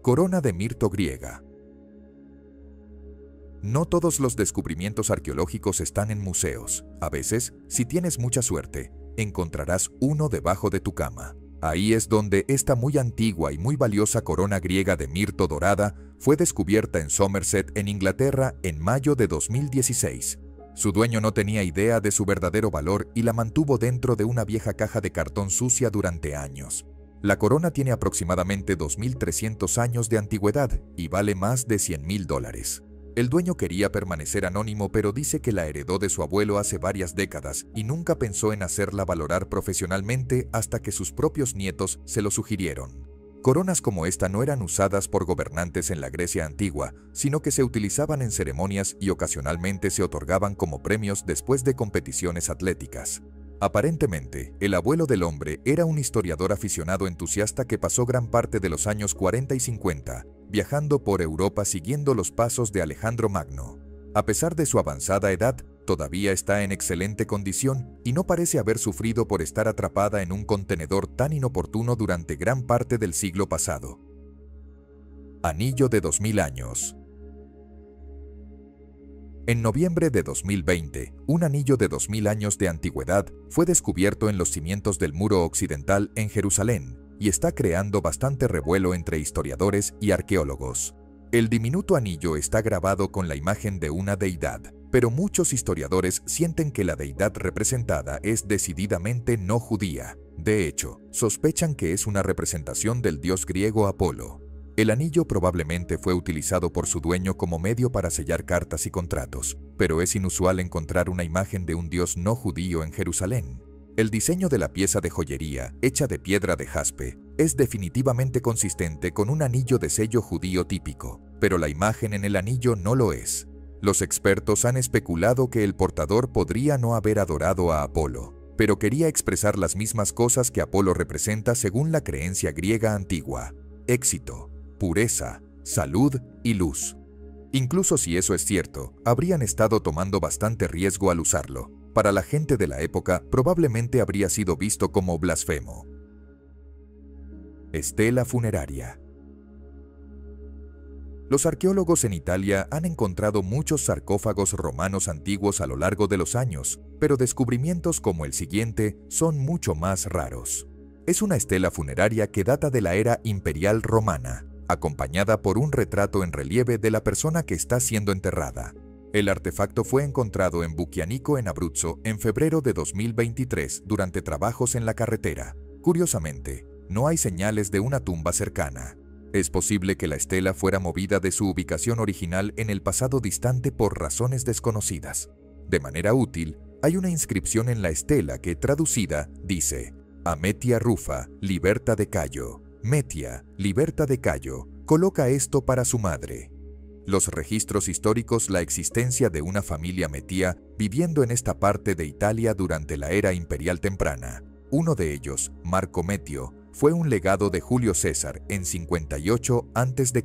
Corona de mirto griega. No todos los descubrimientos arqueológicos están en museos. A veces, si tienes mucha suerte, encontrarás uno debajo de tu cama. Ahí es donde esta muy antigua y muy valiosa corona griega de mirto dorada fue descubierta en Somerset, en Inglaterra, en mayo de 2016. Su dueño no tenía idea de su verdadero valor y la mantuvo dentro de una vieja caja de cartón sucia durante años. La corona tiene aproximadamente 2300 años de antigüedad y vale más de $100.000. El dueño quería permanecer anónimo, pero dice que la heredó de su abuelo hace varias décadas y nunca pensó en hacerla valorar profesionalmente hasta que sus propios nietos se lo sugirieron. Coronas como esta no eran usadas por gobernantes en la Grecia antigua, sino que se utilizaban en ceremonias y ocasionalmente se otorgaban como premios después de competiciones atléticas. Aparentemente, el abuelo del hombre era un historiador aficionado entusiasta que pasó gran parte de los años 40 y 50 viajando por Europa siguiendo los pasos de Alejandro Magno. A pesar de su avanzada edad, todavía está en excelente condición y no parece haber sufrido por estar atrapada en un contenedor tan inoportuno durante gran parte del siglo pasado. Anillo de 2000 años. En noviembre de 2020, un anillo de 2000 años de antigüedad fue descubierto en los cimientos del muro occidental en Jerusalén y está creando bastante revuelo entre historiadores y arqueólogos. El diminuto anillo está grabado con la imagen de una deidad, pero muchos historiadores sienten que la deidad representada es decididamente no judía. De hecho, sospechan que es una representación del dios griego Apolo. El anillo probablemente fue utilizado por su dueño como medio para sellar cartas y contratos, pero es inusual encontrar una imagen de un dios no judío en Jerusalén. El diseño de la pieza de joyería, hecha de piedra de jaspe, es definitivamente consistente con un anillo de sello judío típico, pero la imagen en el anillo no lo es. Los expertos han especulado que el portador podría no haber adorado a Apolo, pero quería expresar las mismas cosas que Apolo representa según la creencia griega antigua: éxito, pureza, salud y luz. Incluso si eso es cierto, habrían estado tomando bastante riesgo al usarlo. Para la gente de la época, probablemente habría sido visto como blasfemo. Estela funeraria. Los arqueólogos en Italia han encontrado muchos sarcófagos romanos antiguos a lo largo de los años, pero descubrimientos como el siguiente son mucho más raros. Es una estela funeraria que data de la era imperial romana, acompañada por un retrato en relieve de la persona que está siendo enterrada. El artefacto fue encontrado en Bucchianico, en Abruzzo, en febrero de 2023 durante trabajos en la carretera. Curiosamente, no hay señales de una tumba cercana. Es posible que la estela fuera movida de su ubicación original en el pasado distante por razones desconocidas. De manera útil, hay una inscripción en la estela que, traducida, dice: Ametia Rufa, liberta de Cayo. Metia, liberta de Cayo, coloca esto para su madre. Los registros históricos la existencia de una familia metía viviendo en esta parte de Italia durante la era imperial temprana. Uno de ellos, Marco Metio, fue un legado de Julio César en 58 a.C.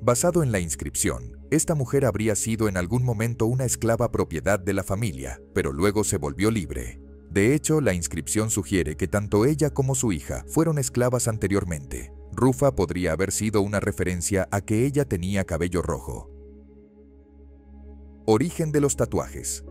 Basado en la inscripción, esta mujer habría sido en algún momento una esclava propiedad de la familia, pero luego se volvió libre. De hecho, la inscripción sugiere que tanto ella como su hija fueron esclavas anteriormente. Rufa podría haber sido una referencia a que ella tenía cabello rojo. Origen de los tatuajes.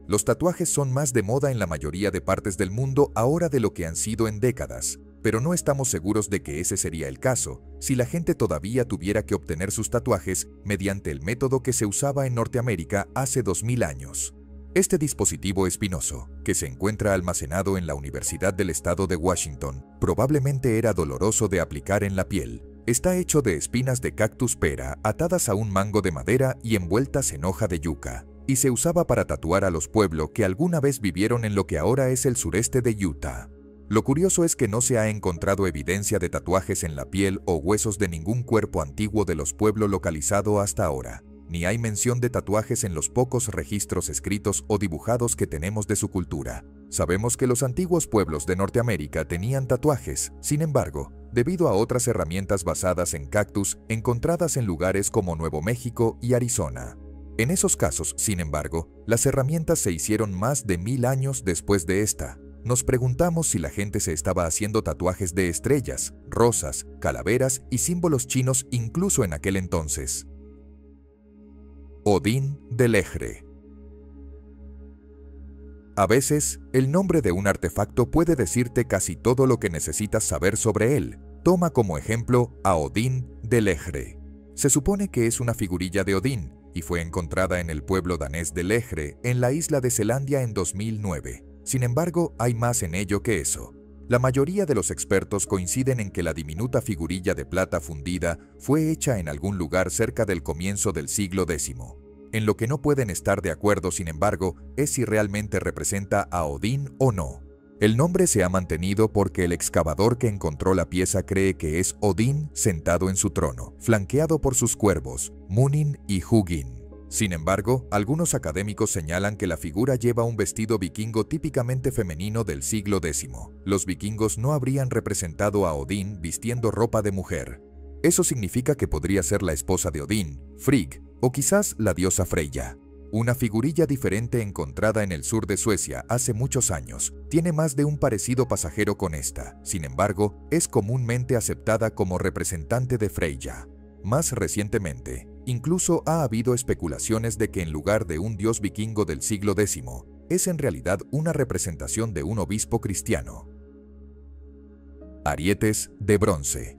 Los tatuajes son más de moda en la mayoría de partes del mundo ahora de lo que han sido en décadas, pero no estamos seguros de que ese sería el caso si la gente todavía tuviera que obtener sus tatuajes mediante el método que se usaba en Norteamérica hace 2000 años. Este dispositivo espinoso, que se encuentra almacenado en la Universidad del Estado de Washington, probablemente era doloroso de aplicar en la piel. Está hecho de espinas de cactus pera atadas a un mango de madera y envueltas en hoja de yuca, y se usaba para tatuar a los pueblos que alguna vez vivieron en lo que ahora es el sureste de Utah. Lo curioso es que no se ha encontrado evidencia de tatuajes en la piel o huesos de ningún cuerpo antiguo de los pueblos localizado hasta ahora. Ni hay mención de tatuajes en los pocos registros escritos o dibujados que tenemos de su cultura. Sabemos que los antiguos pueblos de Norteamérica tenían tatuajes, sin embargo, debido a otras herramientas basadas en cactus encontradas en lugares como Nuevo México y Arizona. En esos casos, sin embargo, las herramientas se hicieron más de 1000 años después de esta. nos preguntamos si la gente se estaba haciendo tatuajes de estrellas, rosas, calaveras y símbolos chinos incluso en aquel entonces. Odín del Ejre. A veces, el nombre de un artefacto puede decirte casi todo lo que necesitas saber sobre él. Toma como ejemplo a Odín del Ejre. Se supone que es una figurilla de Odín y fue encontrada en el pueblo danés del Ejre, en la isla de Selandia en 2009. Sin embargo, hay más en ello que eso. La mayoría de los expertos coinciden en que la diminuta figurilla de plata fundida fue hecha en algún lugar cerca del comienzo del siglo X. En lo que no pueden estar de acuerdo, sin embargo, es si realmente representa a Odín o no. El nombre se ha mantenido porque el excavador que encontró la pieza cree que es Odín sentado en su trono, flanqueado por sus cuervos, Munin y Hugin. Sin embargo, algunos académicos señalan que la figura lleva un vestido vikingo típicamente femenino del siglo X. Los vikingos no habrían representado a Odín vistiendo ropa de mujer. Eso significa que podría ser la esposa de Odín, Frigg, o quizás la diosa Freya. Una figurilla diferente encontrada en el sur de Suecia hace muchos años tiene más de un parecido pasajero con esta. Sin embargo, es comúnmente aceptada como representante de Freya. Más recientemente, incluso ha habido especulaciones de que en lugar de un dios vikingo del siglo X, es en realidad una representación de un obispo cristiano. Arietes de bronce.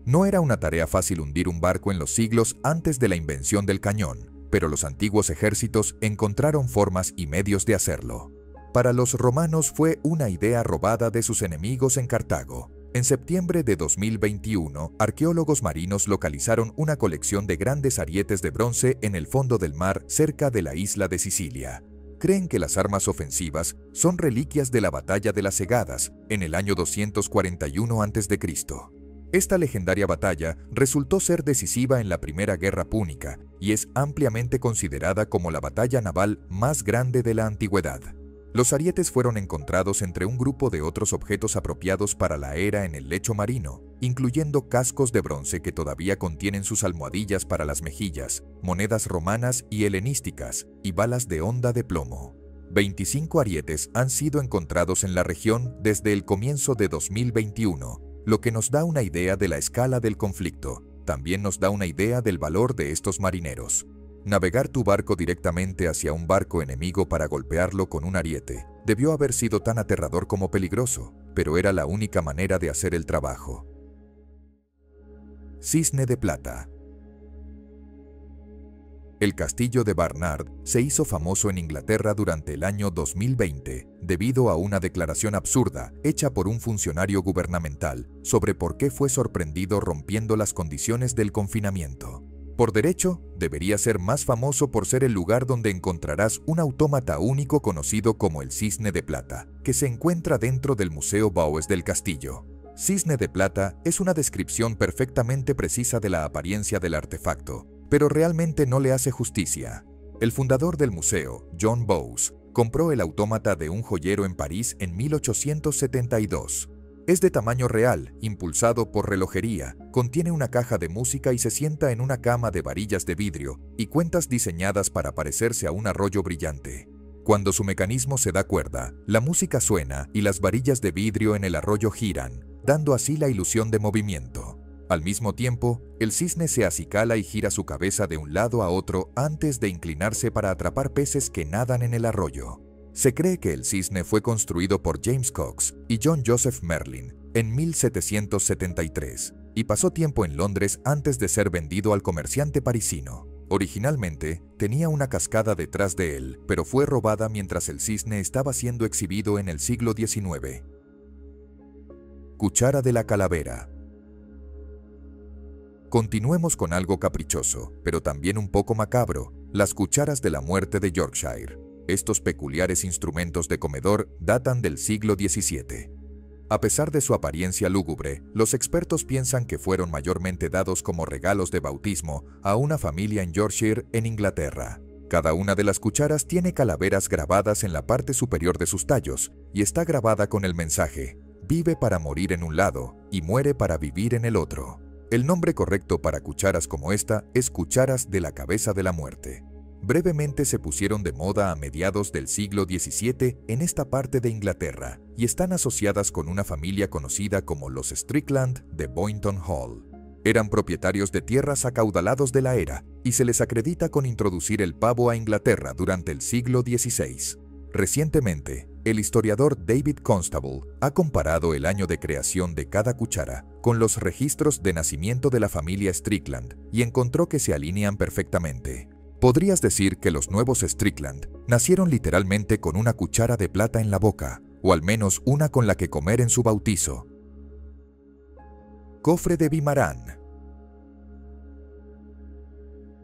No era una tarea fácil hundir un barco en los siglos antes de la invención del cañón, pero los antiguos ejércitos encontraron formas y medios de hacerlo. Para los romanos fue una idea robada de sus enemigos en Cartago. En septiembre de 2021, arqueólogos marinos localizaron una colección de grandes arietes de bronce en el fondo del mar cerca de la isla de Sicilia. Creen que las armas ofensivas son reliquias de la batalla de las Segadas en el año 241 a.C. Esta legendaria batalla resultó ser decisiva en la Primera Guerra Púnica y es ampliamente considerada como la batalla naval más grande de la antigüedad. Los arietes fueron encontrados entre un grupo de otros objetos apropiados para la era en el lecho marino, incluyendo cascos de bronce que todavía contienen sus almohadillas para las mejillas, monedas romanas y helenísticas, y balas de honda de plomo. 25 arietes han sido encontrados en la región desde el comienzo de 2021, lo que nos da una idea de la escala del conflicto. También nos da una idea del valor de estos marineros. Navegar tu barco directamente hacia un barco enemigo para golpearlo con un ariete debió haber sido tan aterrador como peligroso, pero era la única manera de hacer el trabajo. Cisne de plata. El castillo de Barnard se hizo famoso en Inglaterra durante el año 2020 debido a una declaración absurda hecha por un funcionario gubernamental sobre por qué fue sorprendido rompiendo las condiciones del confinamiento. Por derecho, debería ser más famoso por ser el lugar donde encontrarás un autómata único conocido como el Cisne de Plata, que se encuentra dentro del Museo Baues del castillo. Cisne de Plata es una descripción perfectamente precisa de la apariencia del artefacto, pero realmente no le hace justicia. El fundador del museo, John Bowes, compró el autómata de un joyero en París en 1872. Es de tamaño real, impulsado por relojería, contiene una caja de música y se sienta en una cama de varillas de vidrio y cuentas diseñadas para parecerse a un arroyo brillante. Cuando su mecanismo se da cuerda, la música suena y las varillas de vidrio en el arroyo giran, dando así la ilusión de movimiento. Al mismo tiempo, el cisne se acicala y gira su cabeza de un lado a otro antes de inclinarse para atrapar peces que nadan en el arroyo. Se cree que el cisne fue construido por James Cox y John Joseph Merlin en 1773 y pasó tiempo en Londres antes de ser vendido al comerciante parisino. Originalmente, tenía una cascada detrás de él, pero fue robada mientras el cisne estaba siendo exhibido en el siglo XIX. Cuchara de la calavera. Continuemos con algo caprichoso, pero también un poco macabro, las cucharas de la muerte de Yorkshire. Estos peculiares instrumentos de comedor datan del siglo XVII. A pesar de su apariencia lúgubre, los expertos piensan que fueron mayormente dados como regalos de bautismo a una familia en Yorkshire, en Inglaterra. Cada una de las cucharas tiene calaveras grabadas en la parte superior de sus tallos y está grabada con el mensaje: vive para morir en un lado y muere para vivir en el otro. El nombre correcto para cucharas como esta es cucharas de la cabeza de la muerte. brevemente se pusieron de moda a mediados del siglo XVII en esta parte de Inglaterra y están asociadas con una familia conocida como los Strickland de Boynton Hall. Eran propietarios de tierras acaudalados de la era y se les acredita con introducir el pavo a Inglaterra durante el siglo XVI. Recientemente, el historiador David Constable ha comparado el año de creación de cada cuchara con los registros de nacimiento de la familia Strickland y encontró que se alinean perfectamente. Podrías decir que los nuevos Strickland nacieron literalmente con una cuchara de plata en la boca, o al menos una con la que comer en su bautizo. Cofre de Bimarán.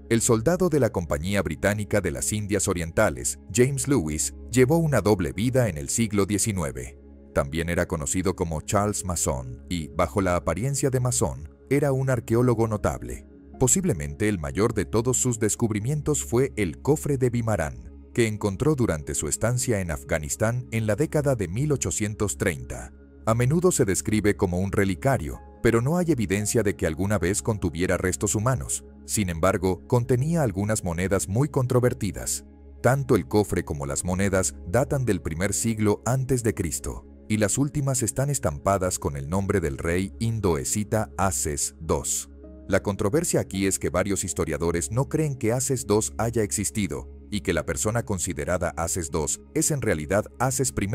El soldado de la Compañía Británica de las Indias Orientales, James Lewis, llevó una doble vida en el siglo XIX. También era conocido como Charles Mason y, bajo la apariencia de masón, era un arqueólogo notable. Posiblemente el mayor de todos sus descubrimientos fue el cofre de Bimarán, que encontró durante su estancia en Afganistán en la década de 1830. A menudo se describe como un relicario, pero no hay evidencia de que alguna vez contuviera restos humanos. Sin embargo, contenía algunas monedas muy controvertidas. Tanto el cofre como las monedas datan del primer siglo antes de Cristo, y las últimas están estampadas con el nombre del rey indo-escita Ases II. La controversia aquí es que varios historiadores no creen que Ases II haya existido, y que la persona considerada Ases II es en realidad Ases I,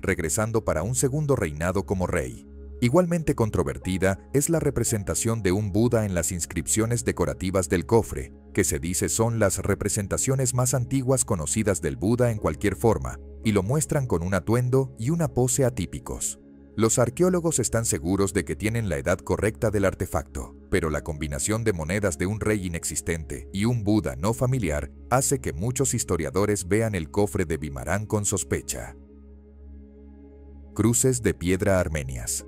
regresando para un segundo reinado como rey. Igualmente controvertida es la representación de un Buda en las inscripciones decorativas del cofre, que se dice son las representaciones más antiguas conocidas del Buda en cualquier forma, y lo muestran con un atuendo y una pose atípicos. Los arqueólogos están seguros de que tienen la edad correcta del artefacto, pero la combinación de monedas de un rey inexistente y un Buda no familiar hace que muchos historiadores vean el cofre de Bimarán con sospecha. Cruces de piedra armenias.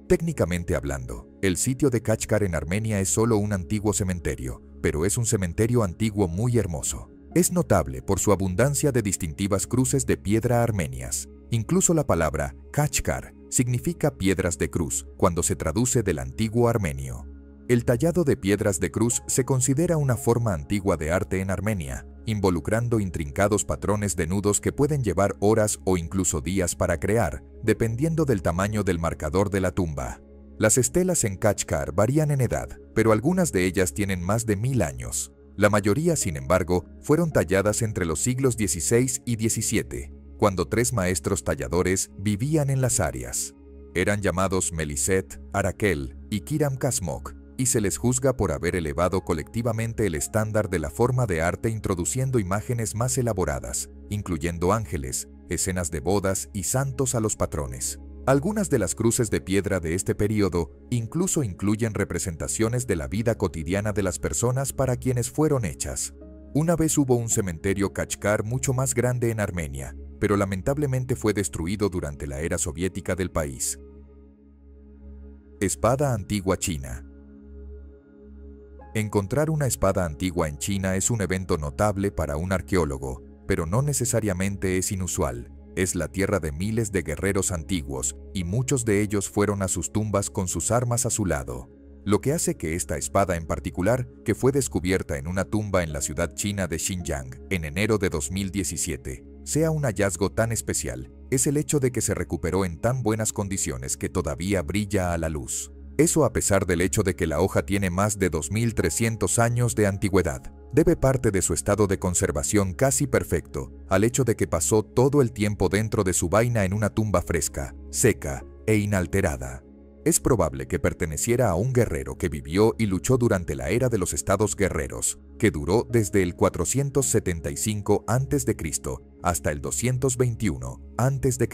Técnicamente hablando, el sitio de Kachkar en Armenia es solo un antiguo cementerio, pero es un cementerio antiguo muy hermoso. Es notable por su abundancia de distintivas cruces de piedra armenias. Incluso la palabra Kachkar significa piedras de cruz cuando se traduce del antiguo armenio. El tallado de piedras de cruz se considera una forma antigua de arte en Armenia, involucrando intrincados patrones de nudos que pueden llevar horas o incluso días para crear, dependiendo del tamaño del marcador de la tumba. Las estelas en Kachkar varían en edad, pero algunas de ellas tienen más de 1000 años. La mayoría, sin embargo, fueron talladas entre los siglos XVI y XVII, cuando 3 maestros talladores vivían en las áreas. Eran llamados Melisset, Arakel y Kiram Kasmok, y se les juzga por haber elevado colectivamente el estándar de la forma de arte introduciendo imágenes más elaboradas, incluyendo ángeles, escenas de bodas y santos a los patrones. Algunas de las cruces de piedra de este periodo incluso incluyen representaciones de la vida cotidiana de las personas para quienes fueron hechas. Una vez hubo un cementerio Kachkar mucho más grande en Armenia, pero lamentablemente fue destruido durante la era soviética del país. Espada antigua china. Encontrar una espada antigua en China es un evento notable para un arqueólogo, pero no necesariamente es inusual. Es la tierra de miles de guerreros antiguos, y muchos de ellos fueron a sus tumbas con sus armas a su lado. Lo que hace que esta espada en particular, que fue descubierta en una tumba en la ciudad china de Xinjiang en enero de 2017, sea un hallazgo tan especial, es el hecho de que se recuperó en tan buenas condiciones que todavía brilla a la luz. Eso a pesar del hecho de que la hoja tiene más de 2300 años de antigüedad. Debe parte de su estado de conservación casi perfecto al hecho de que pasó todo el tiempo dentro de su vaina en una tumba fresca, seca e inalterada. Es probable que perteneciera a un guerrero que vivió y luchó durante la era de los estados guerreros, que duró desde el 475 a.C. hasta el 221 a.C.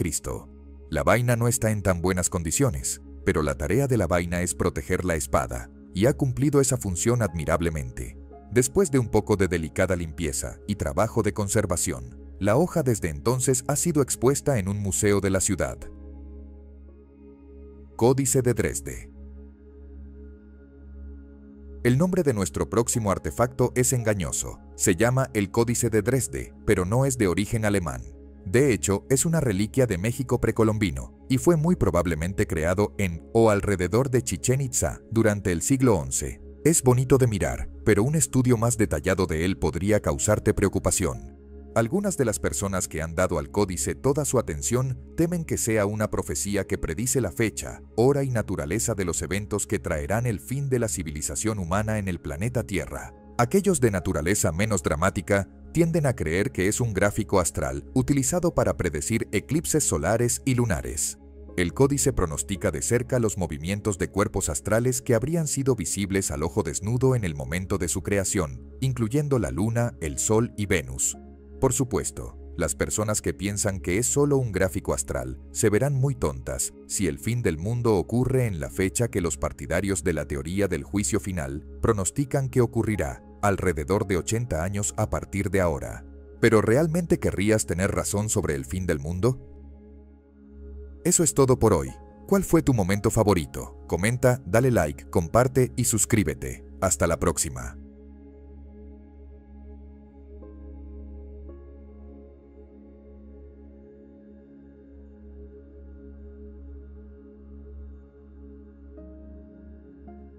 La vaina no está en tan buenas condiciones, pero la tarea de la vaina es proteger la espada, y ha cumplido esa función admirablemente. Después de un poco de delicada limpieza y trabajo de conservación, la hoja desde entonces ha sido expuesta en un museo de la ciudad. Códice de Dresde. El nombre de nuestro próximo artefacto es engañoso. Se llama el Códice de Dresde, pero no es de origen alemán. De hecho, es una reliquia de México precolombino y fue muy probablemente creado en o alrededor de Chichén Itzá durante el siglo XI. Es bonito de mirar, pero un estudio más detallado de él podría causarte preocupación. Algunas de las personas que han dado al códice toda su atención temen que sea una profecía que predice la fecha, hora y naturaleza de los eventos que traerán el fin de la civilización humana en el planeta Tierra. Aquellos de naturaleza menos dramática tienden a creer que es un gráfico astral utilizado para predecir eclipses solares y lunares. El códice pronostica de cerca los movimientos de cuerpos astrales que habrían sido visibles al ojo desnudo en el momento de su creación, incluyendo la Luna, el Sol y Venus. Por supuesto, las personas que piensan que es solo un gráfico astral se verán muy tontas si el fin del mundo ocurre en la fecha que los partidarios de la teoría del juicio final pronostican que ocurrirá, alrededor de 80 años a partir de ahora. ¿Pero realmente querrías tener razón sobre el fin del mundo? Eso es todo por hoy. ¿Cuál fue tu momento favorito? Comenta, dale like, comparte y suscríbete. Hasta la próxima.